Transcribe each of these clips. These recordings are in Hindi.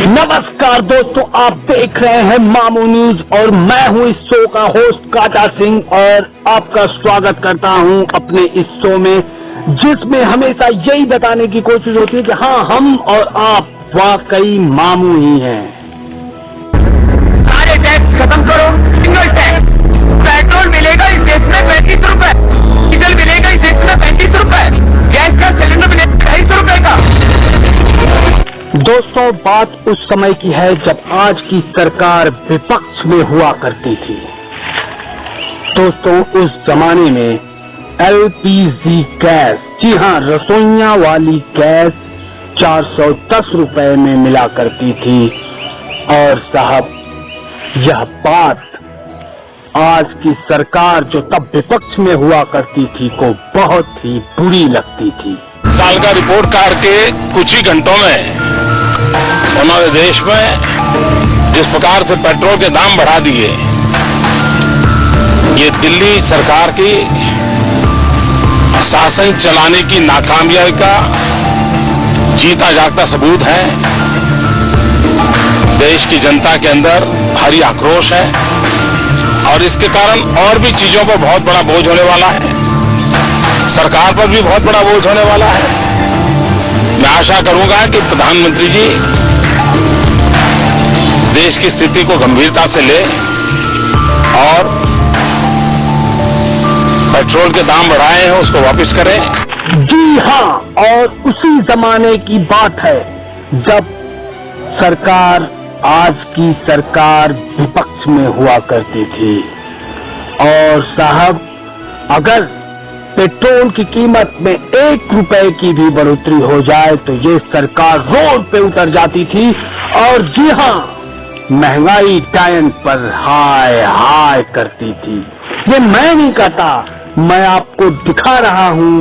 नमस्कार दोस्तों, आप देख रहे हैं मामू न्यूज और मैं हूं इस शो का होस्ट काटा सिंह और आपका स्वागत करता हूं अपने इस शो में, जिसमें हमेशा यही बताने की कोशिश होती है कि हाँ, हम और आप वाकई मामू ही हैं। सारे टैक्स खत्म करो, सिंगल टैक्स। पेट्रोल मिलेगा इस देश में 35 रुपए, डीजल मिलेगा इस देश में 35 रुपए, गैस का सिलेंडर मिलेगा 250 रुपए का। दोस्तों, बात उस समय की है जब आज की सरकार विपक्ष में हुआ करती थी। दोस्तों, उस जमाने में एलपीजी गैस, जी हाँ, रसोइयां वाली गैस 410 रुपए में मिला करती थी। और साहब, यह बात आज की सरकार जो तब विपक्ष में हुआ करती थी को बहुत ही बुरी लगती थी। साल का रिपोर्ट कार्ड के कुछ ही घंटों में उन्होंने देश में जिस प्रकार से पेट्रोल के दाम बढ़ा दिए, ये दिल्ली सरकार की शासन चलाने की नाकामयाबी का जीता जागता सबूत है। देश की जनता के अंदर भारी आक्रोश है और इसके कारण और भी चीजों पर बहुत बड़ा बोझ होने वाला है, सरकार पर भी बहुत बड़ा बोझ होने वाला है। मैं आशा करूंगा कि प्रधानमंत्री जी देश की स्थिति को गंभीरता से ले और पेट्रोल के दाम बढ़ाए हैं उसको वापस करें। जी हाँ, और उसी जमाने की बात है जब सरकार, आज की सरकार विपक्ष में हुआ करती थी। और साहब, अगर पेट्रोल की कीमत में 1 रुपए की भी बढ़ोतरी हो जाए तो ये सरकार रोड पे उतर जाती थी। और जी हाँ, महंगाई टाइम पर हाय हाय करती थी। ये मैं नहीं कहता, मैं आपको दिखा रहा हूं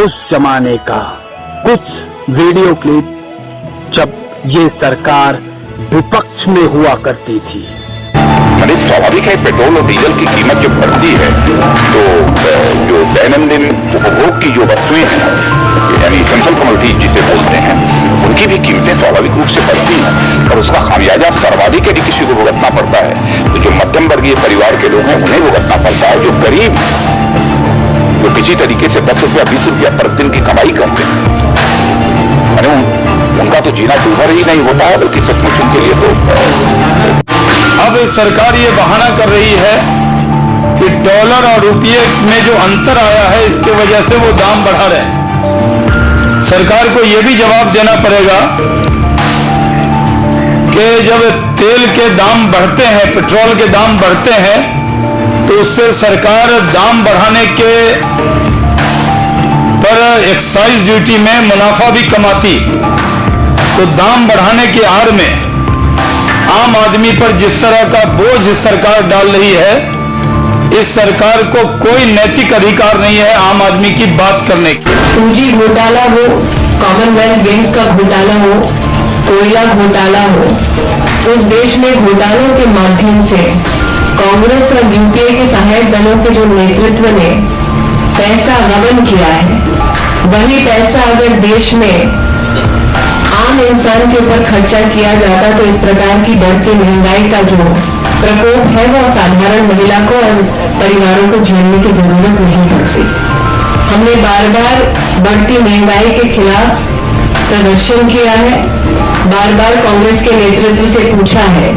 उस जमाने का कुछ वीडियो क्लिप जब ये सरकार विपक्ष में हुआ करती थी। स्वाभाविक है, पेट्रोल और डीजल की कीमत जब बढ़ती है तो जो दैनंदिन उपभोग की जो वस्तुएं हैं, यानी एसेंशियल कमोडिटी जिसे बोलते हैं, उनकी भी कीमतें स्वाभाविक रूप से बढ़ती हैं और उसका खामियाजा सर्वाधिक यदि किसी को भुगतना पड़ता है तो जो मध्यम वर्गीय परिवार के लोग हैं उन्हें भुगतना पड़ता है। जो गरीब, जो किसी तरीके से 10 रुपया 20 रुपया प्रतिदिन की कमाई करते हैं, उनका तो जीना दूभर ही नहीं होता है, बल्कि सचमुच उनके लिए तो अब सरकार ये बहाना कर रही है कि डॉलर और रुपये में जो अंतर आया है इसके वजह से वो दाम बढ़ा रहे हैं। सरकार को ये भी जवाब देना पड़ेगा कि जब तेल के दाम बढ़ते हैं, पेट्रोल के दाम बढ़ते हैं, तो उससे सरकार दाम बढ़ाने के पर एक्साइज ड्यूटी में मुनाफा भी कमाती। तो दाम बढ़ाने की आड़ में आम आदमी पर जिस तरह का बोझ सरकार डाल रही है, इस सरकार को कोई नैतिक अधिकार नहीं है आम आदमी की बात करने की। पूंजी घोटाला हो, कॉमनवेल्थ गेम्स का घोटाला हो, कोयला घोटाला हो, उस देश में घोटालों के माध्यम से कांग्रेस और यूपीए के सहायक दलों के जो नेतृत्व ने पैसा गबन किया है, वही पैसा अगर देश में आम इंसान के ऊपर खर्चा किया जाता तो इस प्रकार की बढ़ती महंगाई का जो प्रकोप है वो साधारण महिला को और परिवारों को झेलने की जरूरत नहीं पड़ती। हमने बार बार बढ़ती महंगाई के खिलाफ प्रदर्शन किया है, बार बार कांग्रेस के नेतृत्व से पूछा है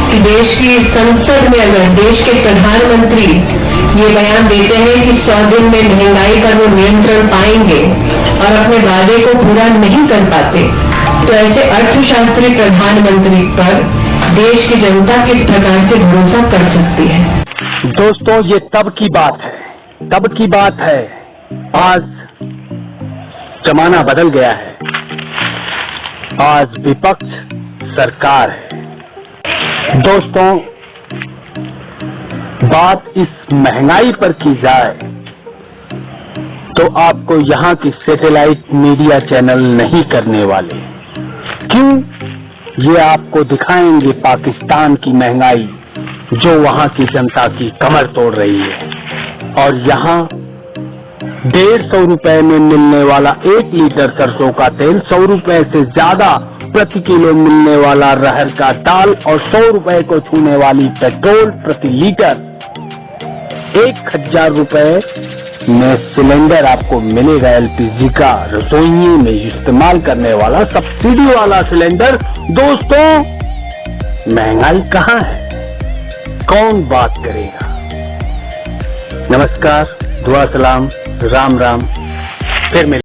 कि देश की संसद में अगर देश के प्रधानमंत्री ये बयान देते हैं कि 100 दिन में महंगाई पर वो नियंत्रण पाएंगे और अपने वादे को पूरा नहीं कर पाते, तो ऐसे अर्थशास्त्री प्रधानमंत्री पर देश की जनता किस प्रकार से भरोसा कर सकती है। दोस्तों, ये तब की बात है, तब की बात है। आज जमाना बदल गया है, आज विपक्ष सरकार है। दोस्तों, बात इस महंगाई पर की जाए तो आपको यहाँ की सैटेलाइट मीडिया चैनल नहीं करने वाले। क्यों? ये आपको दिखाएंगे पाकिस्तान की महंगाई जो वहां की जनता की कमर तोड़ रही है, और यहाँ 150 रुपए में मिलने वाला 1 लीटर सरसों का तेल, 100 रुपए से ज्यादा प्रति किलो मिलने वाला रहर का दाल और 100 रुपए को छूने वाली पेट्रोल प्रति लीटर, 1000 रुपए में सिलेंडर आपको मिलेगा एलपीजी का, रसोई में इस्तेमाल करने वाला सब्सिडी वाला सिलेंडर। दोस्तों, महंगाई कहां है, कौन बात करेगा। नमस्कार, दुआ सलाम, राम राम, फिर मिलेंगे।